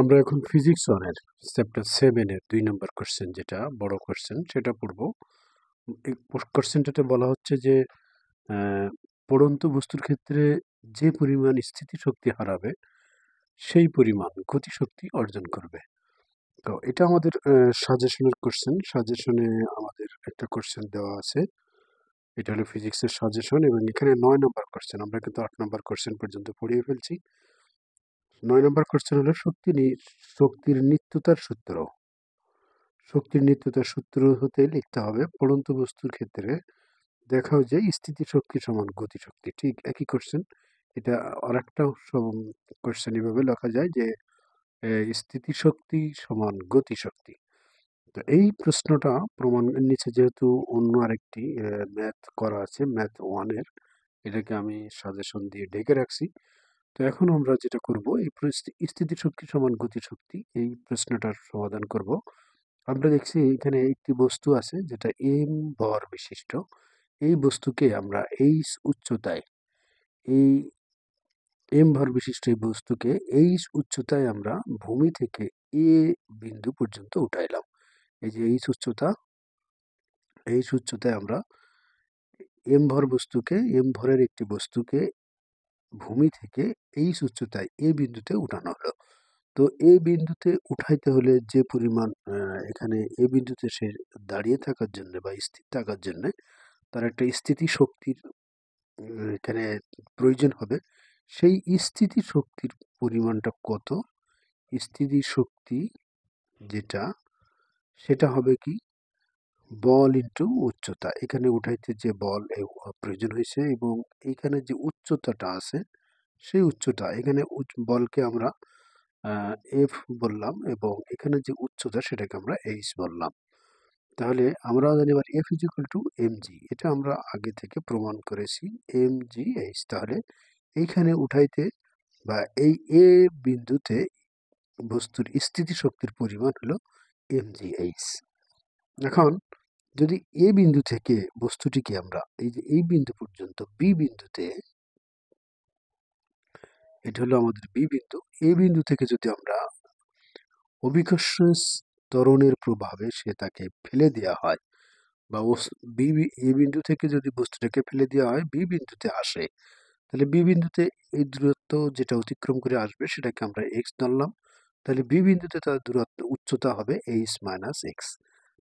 আমরা এখন ফিজিক্স ওয়ানের চ্যাপ্টার 7-এর 2 নম্বর কোশ্চেন, যেটা বড় কোশ্চেন, সেটা পড়ব। এই কোশ্চেনটাতে বলা হচ্ছে যে পড়ন্ত বস্তুর ক্ষেত্রে যে পরিমাণ স্থিতিশক্তি হারাবে সেই পরিমাণ গতিশক্তি অর্জন করবে। তো এটা আমাদের সাজেশনের কোশ্চেন। সাজেশনে আমাদের একটা কোশ্চেন দেওয়া আছে। এটা হলো ফিজিক্সের সাজেশন এবং এখানে 9 নম্বর কোশ্চেন। আমরা কিন্তু 8 নম্বর কোশ্চেন পর্যন্ত পড়িয়ে ফেলছি। 9 নম্বর কোশ্চেন হলো শক্তির নিত্যতার সূত্র। শক্তির নিত্যতার সূত্র হতে লিখতে হবে পড়ন্ত বস্তুর ক্ষেত্রে দেখাও যে স্থিতিশক্তি সমান গতিশক্তি। ঠিক একই কোশ্চেন। এটা আরেকটা কোশ্চেন এভাবে লেখা যায় যে স্থিতিশক্তি সমান গতিশক্তি। তো এই প্রশ্নটা প্রমাণের নিচে যেহেতু অন্য আরেকটি ম্যাথ করা আছে, ম্যাথ 1-এর, এটাকে আমি সাজেশন দিয়ে ঢেকে রাখছি। তো এখন আমরা যেটা করব, এই স্থিতিশক্তি সমান গতিশক্তি এই প্রশ্নটার সমাধান করব। আমরা দেখছি এখানে একটি বস্তু আছে যেটা এম ভর বিশিষ্ট। এই বস্তুকে আমরা এইচ উচ্চতায়, এই এম ভর বিশিষ্ট এই বস্তুকে এইচ উচ্চতায় আমরা ভূমি থেকে এ বিন্দু পর্যন্ত উঠাইলাম। এই যে এইচ উচ্চতা, এইচ উচ্চতায় আমরা এম ভরের একটি বস্তুকে ভূমি থেকে এইচ উচ্চতায় এ বিন্দুতে উঠানো হলো। তো এই বিন্দুতে উঠাইতে হলে যে পরিমাণ এখানে এই বিন্দুতে সে দাঁড়িয়ে থাকার জন্য বা স্থির থাকার জন্য তার একটা স্থিতি শক্তির এখানে প্রয়োজন হবে। সেই স্থিতি শক্তির পরিমাণটা কত? স্থিতি শক্তি যেটা, সেটা হবে কি বল ইন্টু উচ্চতা। এখানে উঠাইতে যে বল প্রয়োজন হয়েছে এবং এইখানে যে উচ্চতাটা আছে সেই উচ্চতা, এখানে বলকে আমরা এফ বললাম এবং এখানে যে উচ্চতা সেটাকে আমরা এইচ বললাম। তাহলে আমরা জানি এবার F is equal to M G. এটা আমরা আগে থেকে প্রমাণ করেছি, এম জি এইচ। তাহলে এইখানে উঠাইতে বা এই এ বিন্দুতে বস্তুর স্থিতিশক্তির পরিমাণ হলো এম জি এইচ। এখন যদি এ বিন্দু থেকে বস্তুটিকে আমরা এই যে এই বিন্দু পর্যন্ত বি বিন্দুতে, এটা হলো আমাদের বি বিন্দু, এ বিন্দু থেকে যদি আমরা অভিকর্ষ ত্বরণের প্রভাবে সে তাকে ফেলে দেওয়া হয় বা এ বিন্দু থেকে যদি বস্তুটাকে ফেলে দেওয়া হয় বি বিন্দুতে আসে, তাহলে বি বিন্দুতে এই দূরত্ব যেটা অতিক্রম করে আসবে সেটাকে আমরা এক্স ধরলাম। তাহলে বি বিন্দুতে তার দূরত্ব উচ্চতা হবে এইচ মাইনাস এক্স।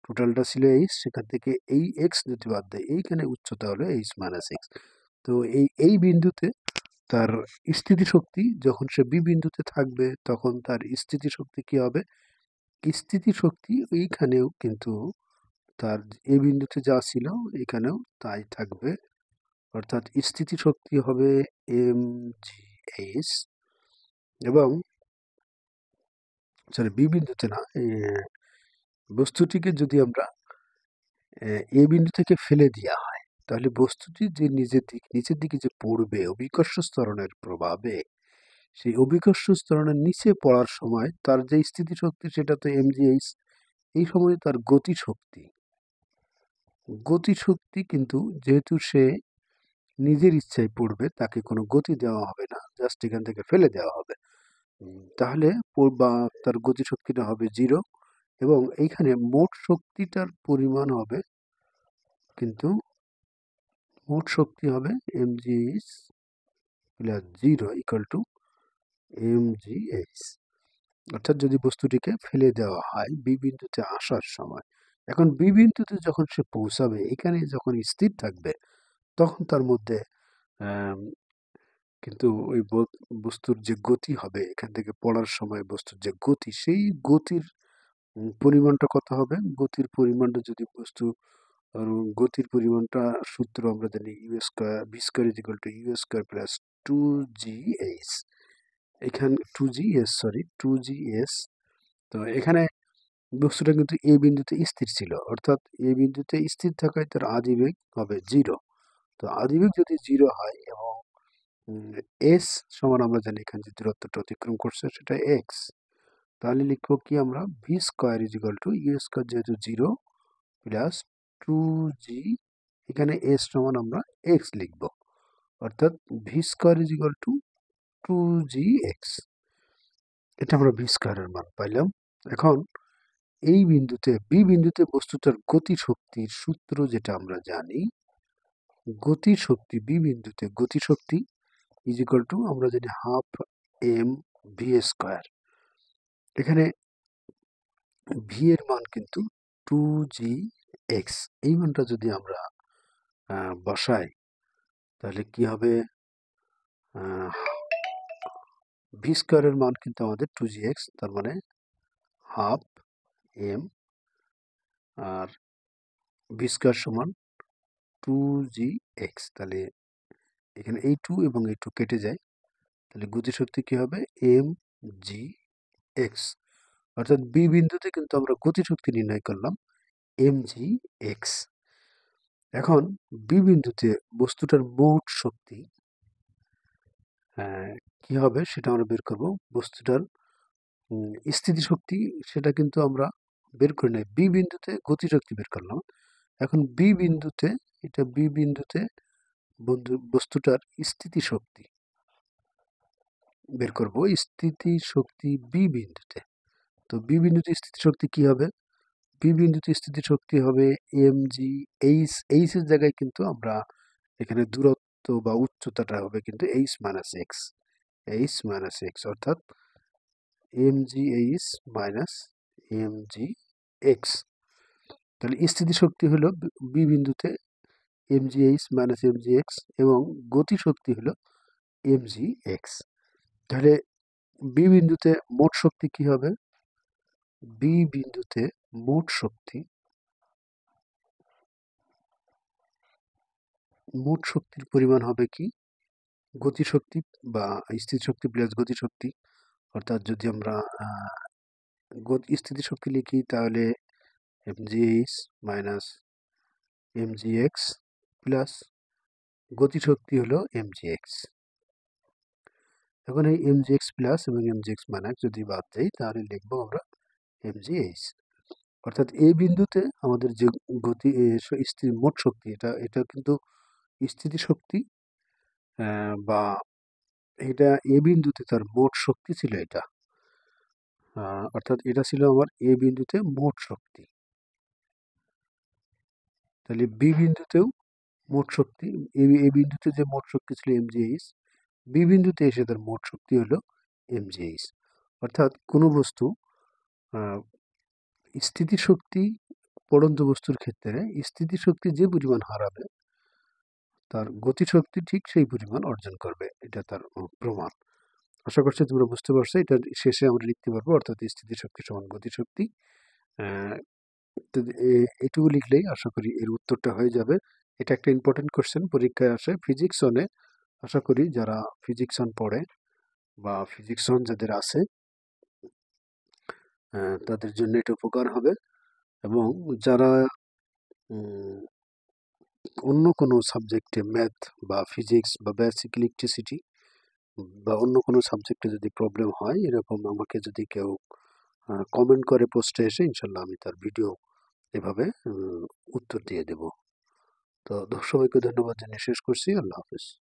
টোটালটা ছিল এইচ, সেখান থেকে এই এক্স যদি বাদ দেয় এইখানে উচ্চতা হলো এইচ মাইনাস এক্স। তো এই বিন্দুতে তার স্থিতিশক্তি, যখন সে বি বিন্দুতে থাকবে তখন তার স্থিতিশক্তি কি হবে? স্থিতিশক্তি এইখানেও কিন্তু তার এ বিন্দুতে যা ছিল এখানেও তাই থাকবে, অর্থাৎ স্থিতিশক্তি হবে এম জি এইচ। এবং সরি, বি বিন্দুতে না, বস্তুটিকে যদি আমরা এ বিন্দু থেকে ফেলে দেওয়া হয় তাহলে বস্তুটি যে নিচের দিকে যে পড়বে অভিকর্ষ ত্বরণের প্রভাবে, সেই অভিকর্ষ ত্বরণের নিচে পড়ার সময় তার যে স্থিতিশক্তি সেটা তো এমজিএইচ। এই সময় তার গতিশক্তি কিন্তু যেহেতু সে নিজের ইচ্ছায় পড়বে, তাকে কোনো গতি দেওয়া হবে না, জাস্ট এখান থেকে ফেলে দেওয়া হবে। তাহলে বা তার গতিশক্তিটা হবে 0 এবং এইখানে মোট শক্তিটার পরিমাণ হবে, কিন্তু মোট শক্তি হবে mgh plus 0 equal to mgh। অর্থাৎ যদি বস্তুটিকে ফেলে দেওয়া হয় বি বিন্দুতে আসার সময়, এখন বি বিন্দুতে যখন সে পৌঁছাবে, এখানে যখন স্থির থাকবে তখন তার মধ্যে কিন্তু ওই বস্তুর যে গতি হবে এখান থেকে পড়ার সময় বস্তুর যে গতি, সেই গতির পরিমাণটা কত হবে? গতির পরিমাণটা যদি গতির পরিমাণটা সূত্র আমরা জানি U square V square is equal to U square plus 2gh। এখানে 2gs। তো এখানে বস্তুটা কিন্তু এ বিন্দুতে স্থির ছিল, অর্থাৎ এ বিন্দুতে স্থির থাকায় তার আদিবেগ হবে 0। তো আদিবেগ যদি 0 হয় এবং এস সমান আমরা জানি এখানে যে দূরত্বটা অতিক্রম করছে সেটা এক্স, তাহলে লিখবো কি আমরা V square is equal to U square যেহেতু 0 প্লাস 2g, এখানে এস সমান আমরা এক্স লিখব, অর্থাৎ V square is equal two 2gx। এটা আমরা ভি স্কয়ারের মান পাইলাম। এখন এই বিন্দুতে বি বিন্দুতে বস্তুটার গতি শক্তির সূত্র যেটা আমরা জানি, গতি শক্তি বি বিন্দুতে গতি শক্তি ইজ ইকুয়াল টু আমরা জানি হাফ এম ভি স্কয়ার। এখানে ভি এর মান কিন্তু 2gx। এই মানটা যদি আমরা বসাই তাহলে কি হবে, ভি স্কয়ারের মান কিন্তু আমাদের 2gx, তার মানে half M R V square সমান 2gx। তাহলে এখানে এই 2 এবং এই 2 কেটে যায়, তাহলে গতিশক্তি কি হবে এম জি এক্স। অর্থাৎ বি বিন্দুতে কিন্তু আমরা গতিশক্তি নির্ণয় করলাম এম জি এক্স। এখন বি বিন্দুতে বস্তুটার মোট শক্তি কি হবে সেটা আমরা বের করব। বস্তুটার স্থিতিশক্তি সেটা কিন্তু আমরা বের করে নাই, বি বিন্দুতে গতিশক্তি বের করলাম। এখন বি বিন্দুতে, এটা বি বিন্দুতে বস্তুটার স্থিতিশক্তি বের করব, স্থিতিশক্তি বি বিন্দুতে। তো বি বিন্দুতে স্থিতিশক্তি কি হবে, বি বিন্দুতে স্থিতিশক্তি হবে এম জি এইচ। এইচ এর জায়গায় কিন্তু আমরা এখানে দূরত্ব বা উচ্চতাটা হবে কিন্তু h minus x, h minus x, অর্থাৎ m G H minus M G x. তাহলে স্থিতিশক্তি হলো বি বিন্দুতে m G H minus M G x এবং গতিশক্তি হলো এম জি এক্স। তাহলে বি বিন্দুতে মোট শক্তি কি হবে, বি বিন্দুতে মোট শক্তি, মোট শক্তির পরিমাণ হবে কি, গতিশক্তি বা স্থিতিশক্তি প্লাস গতিশক্তি। অর্থাৎ যদি আমরা স্থিতিশক্তি লিখি তাহলে M G H minus M G X plus গতিশক্তি হলো এম জি এক্স। এখন এই এম জি এক্স প্লাস এবং এম জি এক্স মাইনাস যদি বাদ দেই তাহলে লিখবো আমরা এম জি এইচ। অর্থাৎ এই বিন্দুতে আমাদের যে গতি মোট শক্তি, এটা কিন্তু স্থিতিশক্তি, বা এটা এ বিন্দুতে তার মোট শক্তি ছিল এটা, অর্থাৎ এটা ছিল আমার এ বিন্দুতে মোট শক্তি। তাহলে বি বিন্দুতেও মোট শক্তি, এ বিন্দুতে যে মোট শক্তি ছিল এম জি এইচ, বি বিন্দুতে এসে তার মোট শক্তি হলো এম জি এইচ। অর্থাৎ কোনো বস্তু স্থিতিশক্তি, পড়ন্ত বস্তুর ক্ষেত্রে স্থিতিশক্তি যে পরিমাণ হারাবে তার গতিশক্তি ঠিক সেই পরিমাণ অর্জন করবে, এটা তার প্রমাণ। আশা করছি তোমরা বুঝতে পারছো। এটা শেষে আমরা লিখতে পারবো, অর্থাৎ স্থিতিশক্তি সমান গতিশক্তি। তো এটুকু লিখলেই আশা করি এর উত্তরটা হয়ে যাবে। এটা একটা ইম্পর্টেন্ট কোশ্চেন, পরীক্ষায় আসে ফিজিক্স অনে। আশা করি যারা ফিজিক্স অন পড়ে বা ফিজিক্স অন যাদের আছে তাদের জন্য এটা উপকার হবে। এবং যারা অন্য কোনো সাবজেক্টে ম্যাথ বা ফিজিক্স বা বেসিক ইলেকট্রিসিটি বা অন্য কোনো সাবজেক্টে যদি প্রবলেম হয়, এরকম আমাকে যদি কেউ কমেন্ট করে পোস্টে এসে, ইনশাল্লাহ আমি তার ভিডিও এভাবে উত্তর দিয়ে দেব। তো সবাইকে ধন্যবাদ জানিয়ে শেষ করছি। আল্লাহ হাফেজ।